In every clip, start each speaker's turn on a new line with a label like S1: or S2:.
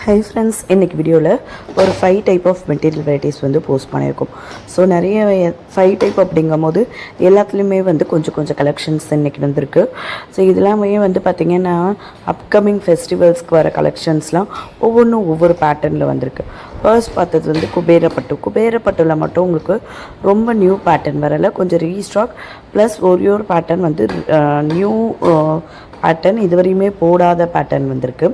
S1: Hi friends, இன்றைக்கி வீடியோவில் ஒரு 5 டைப் ஆஃப் மெட்டீரியல் வெரைட்டிஸ் வந்து போஸ்ட் பண்ணியிருக்கோம். ஸோ நிறைய 5 டைப் அப்படிங்கும் போது எல்லாத்துலேயுமே வந்து கொஞ்சம் கொஞ்சம் கலெக்ஷன்ஸ் இன்றைக்கி வந்திருக்கு. ஸோ இதெல்லாமே வந்து பார்த்திங்கன்னா அப்கமிங் ஃபெஸ்டிவல்ஸ்க்கு வர கலெக்ஷன்ஸ்லாம் ஒவ்வொன்றும் ஒவ்வொரு பேட்டர்னில் வந்திருக்கு. ஃபர்ஸ்ட் பார்த்தது வந்து குபேரப்பட்டுவில் மட்டும் உங்களுக்கு ரொம்ப நியூ பேட்டர்ன் வரலை, கொஞ்சம் ரீஸ்டாக் ப்ளஸ் ஒரு பேட்டர்ன் வந்து நியூ பேட்டர்ன், இதுவரையுமே போடாத பேட்டர்ன் வந்திருக்கு.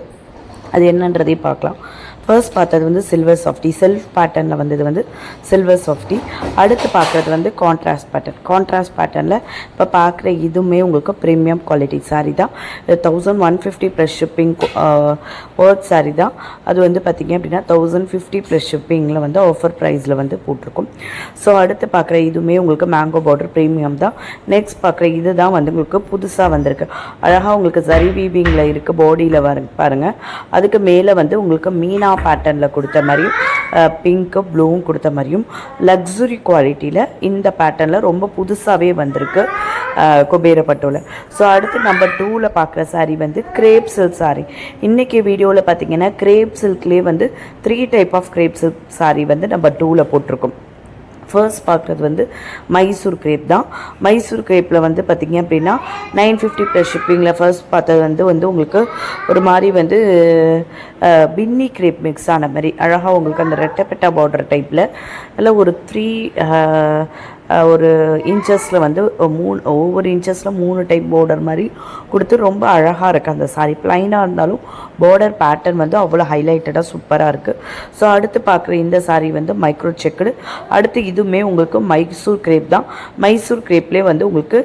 S1: அது என்னன்றதையும் பார்க்கலாம். ஃபர்ஸ்ட் பார்த்தது வந்து சில்வர் சாஃப்டி, செல்ஃப் பேட்டர்னில் வந்தது வந்து சில்வர் சாஃப்டி. அடுத்து பார்க்குறது வந்து கான்ட்ராஸ்ட் பேட்டர்னில் இப்போ பார்க்குற இதுவுமே உங்களுக்கு ப்ரீமியம் குவாலிட்டி சாரீ தான். 1150 ப்ளஸ் ஷிப்பிங் ஒர்க் சாரீ தான். அது வந்து பார்த்திங்க அப்படின்னா 1050 ப்ளஸ் ஷிப்பிங்கில் வந்து ஆஃபர் ப்ரைஸில் வந்து போட்டிருக்கும். ஸோ அடுத்து பார்க்குற இதுவுமே உங்களுக்கு மேங்கோ பார்டர் ப்ரீமியம் தான். நெக்ஸ்ட் பார்க்குற இது தான் வந்து உங்களுக்கு புதுசாக வந்திருக்கு. அழகாக உங்களுக்கு ஜரி வீவிங்கில் இருக்குது, பாடியில் பாருங்கள். அதுக்கு மேலே வந்து உங்களுக்கு மீனா பேட்டர்னில் கொடுத்த மாதிரியும் பிங்க்கு ப்ளூவும் கொடுத்த மாதிரியும் லக்ஸுரி குவாலிட்டியில் இந்த பேட்டர்னில் ரொம்ப புதுசாகவே வந்திருக்கு குபேரப்பட்டோவில். ஸோ அடுத்து நம்பர் 2ல் பார்க்குற சாரீ வந்து கிரேப் சில்க் சாரீ. இன்றைக்கி வீடியோவில் பார்த்தீங்கன்னா கிரேப் சில்க்லேயே வந்து 3 type of crepe silk sari வந்து நம்பர் 2ல் போட்டிருக்கோம். ஃபர்ஸ்ட் பார்க்குறது வந்து மைசூர் கிரேப் தான். மைசூர் கிரேப்பில் வந்து பார்த்திங்க அப்படின்னா 950 ப்ளஸ் ஷிப்பிங்கில் ஃபர்ஸ்ட் பார்த்தது வந்து உங்களுக்கு ஒரு மாதிரி வந்து பின்னி கிரேப் மிக்ஸ் ஆன மாதிரி அழகாக உங்களுக்கு அந்த ரெட்டப்பெட்டா பார்டர் டைப்பில் இல்லை ஒரு 3 ஒரு இன்ச்சஸில் வந்து ஒவ்வொரு இன்ச்சஸில் 3 டைப் பார்டர் மாதிரி கொடுத்து ரொம்ப அழகாக இருக்குது அந்த சாரீ. ப்ளைனாக இருந்தாலும் பார்டர் பேட்டர்ன் வந்து அவ்வளோ ஹைலைட்டடாக சூப்பராக இருக்குது. ஸோ அடுத்து பார்க்குற இந்த சாரீ வந்து மைக்ரோ செக்குடு. அடுத்து இதுவுமே உங்களுக்கு மைசூர் கிரேப் தான். மைசூர் கிரேப்லேயே வந்து உங்களுக்கு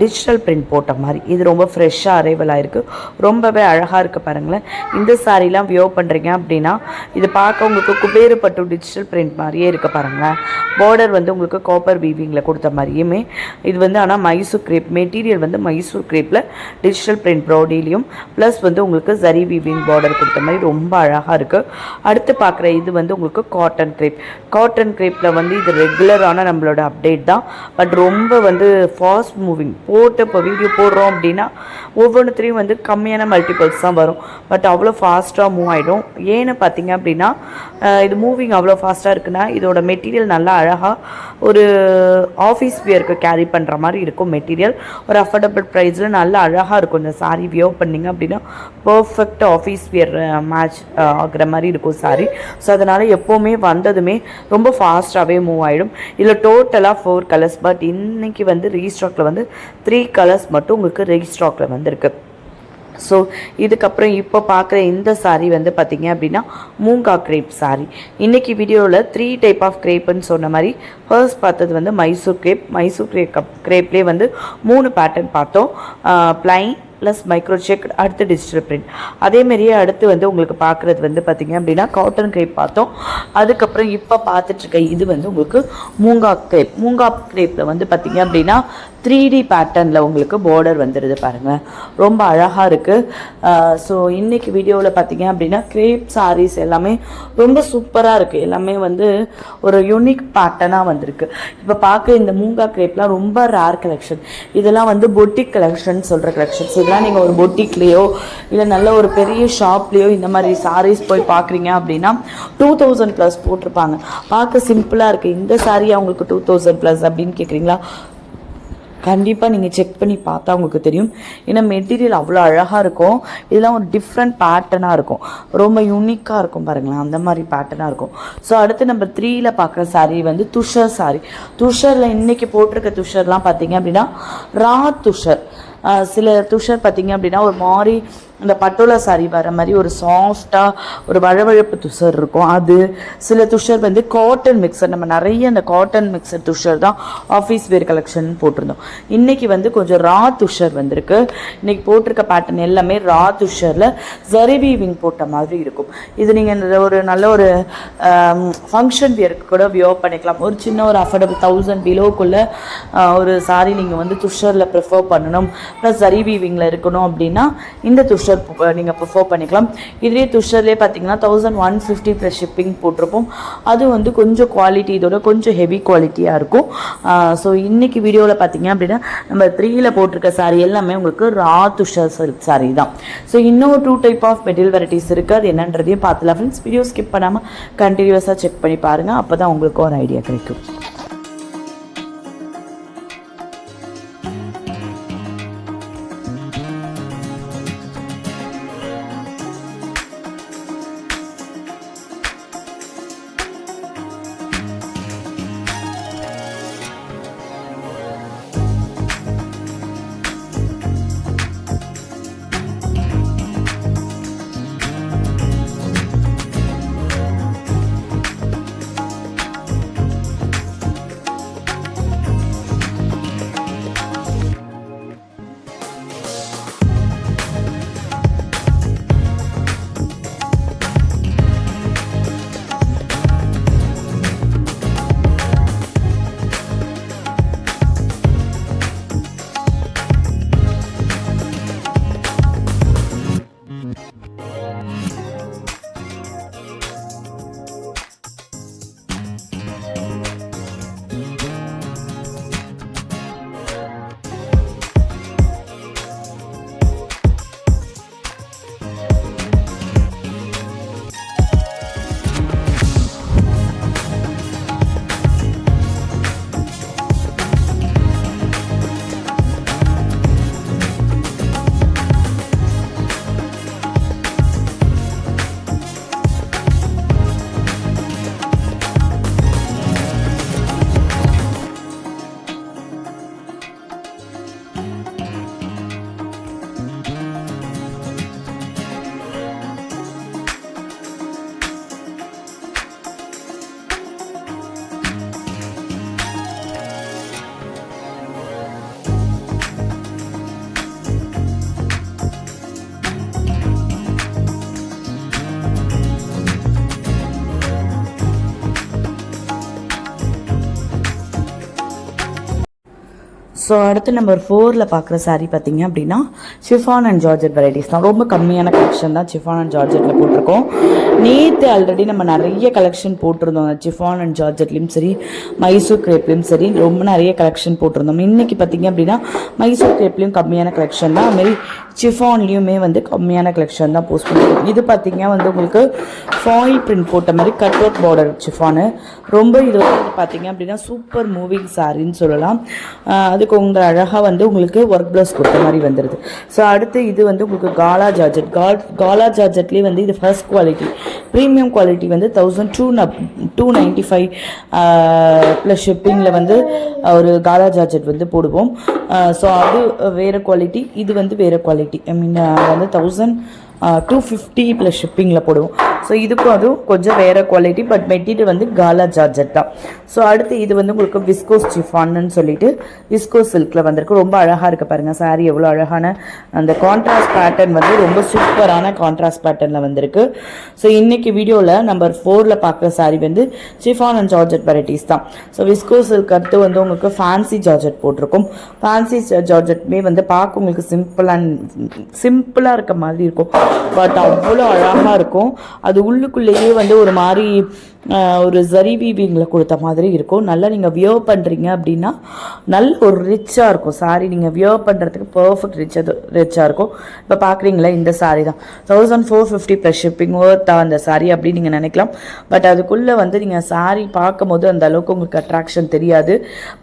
S1: டிஜிட்டல் பிரிண்ட் போட்ட மாதிரி இது ரொம்ப ஃப்ரெஷ்ஷாக அரைவல் ஆகிருக்கு, ரொம்பவே அழகாக இருக்குது பாருங்களேன். இந்த சாரீலாம் வியோ பண்ணுறீங்க அப்படின்னா இது பார்க்க உங்களுக்கு குபேரப்பட்டு டிஜிட்டல் பிரிண்ட் மாதிரியே இருக்குது பாருங்களேன். பார்டர் வந்து உங்களுக்கு காப்பர் வீவிங்கில் கொடுத்த மாதிரியுமே இது வந்து ஆனால் மைசூர் கிரேப் மெட்டீரியல் வந்து மைசூர் கிரேப்பில் டிஜிட்டல் பிரிண்ட் ப்ராடிலையும் ப்ளஸ் வந்து உங்களுக்கு ஜரி வீவிங் பார்டர் கொடுத்த மாதிரி ரொம்ப அழகாக இருக்குது. அடுத்து பார்க்குற இது வந்து உங்களுக்கு காட்டன் கிரேப்பில் வந்து இது ரெகுலரான நம்மளோட அப்டேட் தான். பட் ரொம்ப வந்து ஃபாஸ்ட் மூவிங் போட்டு இப்போ வீடியோ போடுறோம் அப்படின்னா ஒவ்வொன்றுத்துலேயும் வந்து கம்மியான மல்டிபிள்ஸ் தான் வரும். பட் அவ்வளோ ஃபாஸ்ட்டாக மூவ் ஆகிடும். ஏன்னு பார்த்தீங்க அப்படின்னா இது மூவிங் அவ்வளோ ஃபாஸ்ட்டாக இருக்குன்னா இதோட மெட்டீரியல் நல்லா அழகாக ஒரு ஆஃபீஸ் வியருக்கு கேரி பண்ணுற மாதிரி இருக்கும். மெட்டீரியல் ஒரு அஃபோர்டபுள் ப்ரைஸில் நல்லா அழகாக இருக்கும். இந்த சாரீ வியோ பண்ணிங்க அப்படின்னா பர்ஃபெக்ட் ஆஃபீஸ் வியர் மேட்ச் ஆகிற மாதிரி இருக்கும் சாரீ. ஸோ அதனால் எப்போவுமே வந்ததுமே ரொம்ப ஃபாஸ்ட்டாகவே மூவ் ஆகிடும். இதில் டோட்டலாக 4 கலர்ஸ், பட் இன்றைக்கி வந்து ரீஸ்டாக்கில் வந்து 3 கலர்ஸ் மட்டும் உங்களுக்கு ரீஸ்டாக்கில் வந்திருக்கு. ஸோ இதுக்கப்புறம் இப்போ பார்க்குற இந்த சாரீ வந்து பார்த்திங்க அப்படின்னா மூங்கா கிரேப் சாரீ. இன்றைக்கி வீடியோவில் 3 டைப் ஆஃப் கிரேப்புன்னு சொன்ன மாதிரி ஃபர்ஸ்ட் பார்த்தது வந்து மைசூர் கிரேப்லேயே வந்து 3 பேட்டர்ன் பார்த்தோம். ப்ளைன் ப்ளஸ் மைக்ரோ செக், அடுத்து டிஜிட்டல் பிரிண்ட். அதேமாரியே அடுத்து வந்து உங்களுக்கு பார்க்குறது வந்து பார்த்திங்க அப்படின்னா காட்டன் கிரேப் பார்த்தோம். அதுக்கப்புறம் இப்போ பார்த்துட்ருக்க இது வந்து உங்களுக்கு மூங்கா கிரேப்பில் வந்து பார்த்திங்க அப்படின்னா 3D பேட்டர்னில் உங்களுக்கு பார்டர் வந்துடுது பாருங்கள், ரொம்ப அழகாக இருக்குது. ஸோ இன்றைக்கி வீடியோவில் பார்த்திங்க அப்படின்னா கிரேப் சாரீஸ் எல்லாமே ரொம்ப சூப்பராக இருக்குது. எல்லாமே வந்து ஒரு யூனிக் பேட்டர்னாக வந்திருக்கு. இப்போ பார்க்க இந்த மூங்கா கிரேப்லாம் ரொம்ப ரேர் கலெக்ஷன். இதெல்லாம் வந்து பொட்டிக் கலெக்ஷன் சொல்கிற கலெக்ஷன்ஸ். இதெல்லாம் நீங்கள் ஒரு பொட்டிக்லேயோ இல்லை நல்ல ஒரு பெரிய ஷாப்லேயோ இந்த மாதிரி சாரீஸ் போய் பார்க்குறீங்க அப்படின்னா 2000 ப்ளஸ் போட்டிருப்பாங்க. பார்க்க சிம்பிளாக இருக்குது. இந்த சாரீ அவங்களுக்கு 2000 ப்ளஸ் அப்படின்னு கேட்குறீங்களா? கண்டிப்பாக நீங்கள் செக் பண்ணி பார்த்தா உங்களுக்கு தெரியும். ஏன்னா மெட்டீரியல் அவ்வளோ அழகாக இருக்கும். இதெல்லாம் ஒரு டிஃப்ரெண்ட் பேட்டர்னாக இருக்கும், ரொம்ப யூனிக்காக இருக்கும் பாருங்களேன், அந்த மாதிரி பேட்டர்னாக இருக்கும். ஸோ அடுத்து நம்பர் 3ல் பார்க்குற சாரீ வந்து துஷர் சாரீ. துஷரில் இன்றைக்கி போட்டிருக்க துஷர்லாம் பார்த்தீங்க அப்படின்னா ரா துஷர். சில துஷர் பார்த்திங்க அப்படின்னா ஒரு மாதிரி இந்த பட்டோலா சாரீ வர மாதிரி ஒரு சாஃப்டாக ஒரு வழவழப்பு துஷர் இருக்கும். அது சில துஷர் வந்து காட்டன் மிக்சர், நம்ம நிறைய அந்த காட்டன் மிக்சர் துஷர் தான் ஆஃபீஸ் வேர் கலெக்ஷன் போட்டிருந்தோம். இன்றைக்கி வந்து கொஞ்சம் ரா துஷர் வந்திருக்கு. இன்றைக்கி போட்டிருக்க பேட்டர்ன் எல்லாமே ரா துஷரில் ஜரி வீவிங் போட்ட மாதிரி இருக்கும். இது நீங்கள் ஒரு நல்ல ஒரு ஃபங்க்ஷன் வியருக்கு கூட வியோ பண்ணிக்கலாம். ஒரு சின்ன ஒரு அஃபோர்டபுள் 1000 பிலோக்குள்ளே ஒரு சாரீ நீங்கள் வந்து துஷரில் ப்ரிஃபர் பண்ணணும் ப்ளஸ் ஜரி வீவிங்கில் இருக்கணும் அப்படின்னா இந்த துஷர் துஷர் நீங்கள் ப்ரிஃபர் பண்ணிக்கலாம். இதுலேயே துஷர்லேயே பார்த்தீங்கன்னா 1150 ப்ளஸ் ஷிப்பிங் போட்டிருப்போம். அது வந்து கொஞ்சம் குவாலிட்டி இதோட கொஞ்சம் ஹெவி குவாலிட்டியாக இருக்கும். ஸோ இன்றைக்கி வீடியோவில் பார்த்தீங்க அப்படின்னா நம்ம 3ல் போட்டிருக்க சாரீ எல்லாமே உங்களுக்கு ரா துஷர் சில்க் சாரீ தான். ஸோ இன்னும் 2 டைப் ஆஃப் மெட்டீரியல் வெரைட்டிஸ் இருக்குது. அது என்னன்றதையும் பார்த்துலாம் ஃப்ரெண்ட்ஸ். வீடியோ ஸ்கிப் பண்ணாமல் கண்டினியூஸாக செக் பண்ணி பாருங்கள். அப்போ தான் உங்களுக்கு ஒரு ஐடியா கிடைக்கும். ஸோ அடுத்து நம்பர் 4ல் பார்க்குற சாரீ பார்த்தீங்க அப்படின்னா சிஃபான் அண்ட் ஜார்ஜெட் வெரைட்டிஸ் தான். ரொம்ப கம்மியான கலெக்ஷன் தான் சிஃபான் அண்ட் ஜார்ஜெட்டில் போட்டிருக்கோம். நேற்று ஆல்ரெடி நம்ம நிறைய கலெக்ஷன் போட்டிருந்தோம். சிஃபான் அண்ட் ஜார்ஜெட்லேயும் சரி மைசூர் கிரேப்லேயும் சரி ரொம்ப நிறைய கலெக்ஷன் போட்டிருந்தோம். இன்றைக்கி பார்த்தீங்க அப்படின்னா மைசூர் கிரேப்லேயும் கம்மியான கலெக்ஷன் தான். அதுமாரி சிஃபான்லேயுமே வந்து கம்மியான கலெக்ஷன் தான் போஸ்ட் பண்ணியிருக்கோம். இது பார்த்தீங்கன்னா வந்து உங்களுக்கு ஃபாயில் பிரிண்ட் போட்ட மாதிரி கட் ஒர்க் பார்டர் சிஃபானு ரொம்ப இது வந்து பார்த்தீங்க அப்படின்னா சூப்பர் மூவிங் சாரின்னு சொல்லலாம். அதுக்கு உங்கள் அழகாக வந்து உங்களுக்கு ஒர்க் ப்ளவுஸ் கொடுத்த மாதிரி வந்துடுது. ஸோ அடுத்து இது வந்து உங்களுக்கு காலா ஜார்ஜெட். காலா ஜார்ஜெட்லேயே வந்து இது ஃபர்ஸ்ட் குவாலிட்டி ப்ரீமியம் குவாலிட்டி வந்து 1295 ப்ளஸ் ஷிப்பிங்கில் வந்து ஒரு காலா ஜார்ஜெட் வந்து போடுவோம். ஸோ அது வேறு குவாலிட்டி, இது வந்து வேறு குவாலிட்டி. ஐ மீன் வந்து 1250 ப்ளஸ் ஷிப்பிங்கில் போடுவோம். ஸோ இதுக்கும் அதுவும் கொஞ்சம் வேறு குவாலிட்டி, பட் மெட்டீரியல் வந்து காலா ஜார்ஜெட் தான். ஸோ அடுத்து இது வந்து உங்களுக்கு விஸ்கோஸ் சிஃபான்னு சொல்லிட்டு விஸ்கோஸ் சில்கில் வந்திருக்கு. ரொம்ப அழகாக இருக்குது பாருங்கள் சாரீ, எவ்வளோ அழகான அந்த கான்ட்ராஸ்ட் பேட்டர்ன் வந்து ரொம்ப சூப்பரான கான்ட்ராஸ்ட் பேட்டர்னில் வந்திருக்கு. ஸோ இன்றைக்கி வீடியோவில் நம்பர் 4ல் பார்க்குற சாரீ வந்து சிஃபான் அண்ட் ஜார்ஜெட் வெரைட்டிஸ் தான். ஸோ விஸ்கோஸ் சில்க் அடுத்து வந்து உங்களுக்கு ஃபேன்சி ஜார்ஜெட் போட்டிருக்கும். ஃபேன்சி ஜார்ஜெட்மே வந்து பார்க்க உங்களுக்கு சிம்பிளாக இருக்க மாதிரி இருக்கும், பட் அவ்வளோ அழகாக இருக்கும். அது உள்ளுக்குள்ளேயே வந்து ஒரு மாதிரி ஒரு ஜரி வீவிங்கில் கொடுத்த மாதிரி இருக்கும். நல்லா நீங்கள் வியர் பண்ணுறீங்க அப்படின்னா நல்ல ஒரு ரிச்சாக இருக்கும் சாரீ. நீங்கள் வியர் பண்ணுறதுக்கு பர்ஃபெக்ட் ரிச்சாக இருக்கும். இப்போ பார்க்குறீங்களா இந்த சாரீ தான் 1450 ப்ளஸ் ஷிப்பிங் ஒர்த்தா அந்த சாரீ அப்படின்னு நீங்கள் நினைக்கலாம். பட் அதுக்குள்ளே வந்து நீங்கள் சாரீ பார்க்கும் போது அந்த அளவுக்கு உங்களுக்கு அட்ராக்ஷன் தெரியாது.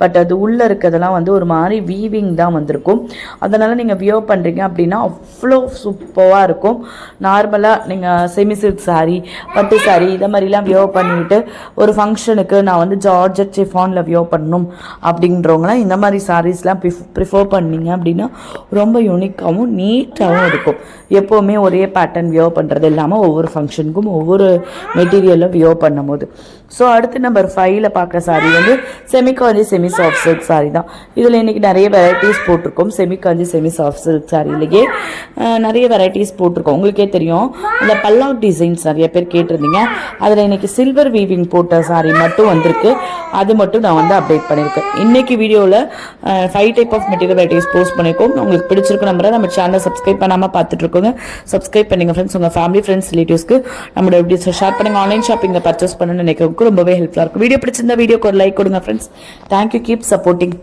S1: பட் அது உள்ளே இருக்கிறதெல்லாம் வந்து ஒரு மாதிரி வீவிங் தான் வந்திருக்கும். அதனால் நீங்கள் வியர் பண்ணுறீங்க அப்படின்னா அவ்வளோ சூப்பராக இருக்கும். நார்மலாக நீங்கள் செமி சில்க் சாரீ, பட்டு சாரீ இதை மாதிரிலாம் வியர் பண்ணிவிட்டு ஒரு ஃபங்க்ஷனுக்கு நான் வந்து ஜார்ஜெட் சிஃபானில் வியர் பண்ணணும் அப்படின்றவங்களாம் இந்த மாதிரி சாரீஸ்லாம் ப்ரிஃபர் பண்ணிங்க அப்படின்னா ரொம்ப யூனிக்காகவும் நீட்டாகவும் இருக்கும். எப்போவுமே ஒரே பேட்டர்ன் வியர் பண்ணுறது இல்லாமல் ஒவ்வொரு ஃபங்க்ஷனுக்கும் ஒவ்வொரு மெட்டீரியலில் வியர் பண்ணும் போது. ஸோ அடுத்து நம்பர் 5ல் பார்க்குற சாரீ வந்து செமிகாஞ்சி செமி சாஃப்ட் சில்க் சாரீ தான். இதில் இன்றைக்கி நிறைய வெரைட்டிஸ் போட்டிருக்கோம். செமிகாஞ்சி செமி சாஃப்ட் சில்க் சாரீலேயே நிறைய வெரைட்டிஸ் போட்டிருக்கோம். உங்களுக்கே தெரியும் இந்த பல்லாவ் டிசைன்ஸ் நிறைய பேர் கேட்டிருந்தீங்க. அதில் இன்றைக்கி சில்வர் சில்வர் வீவிங் போட்ட சாரி மட்டும் வந்திருக்கு. அது மட்டும் நான் வந்து அப்டேட் பண்ணியிருக்கேன். இன்னைக்கு வீடியோவில் 5 type of material varieties post பண்ணியிருக்கோம். உங்களுக்கு பிடிச்சிருக்கு நம்புறேன். நம்ம சேனலை சப்ஸ்கிரைப் பண்ணாமல் பார்த்துட்டு இருக்கோங்க. சப்ஸ்கிரைப் பண்ணுங்க ஃப்ரெண்ட்ஸ். உங்கள் ஃபேமிலி ஃப்ரெண்ட்ஸ் ரிலேட்டிவ்ஸ்க்கு நம்மளோட வீடியோஸை ஷேர் பண்ணுங்க. ஆன்லைன் ஷாப்பிங்கில் பர்ச்சேஸ் பண்ணணும்னு நினைக்கிறவங்களுக்கு ரொம்பவே ஹெல்ப்ஃபுல்லாக இருக்கும். வீடியோ பிடிச்சிருந்தா வீடியோக்கு ஒரு லைக் கொடுங்க ஃப்ரெண்ட்ஸ். தேங்க்யூ. Keep supporting.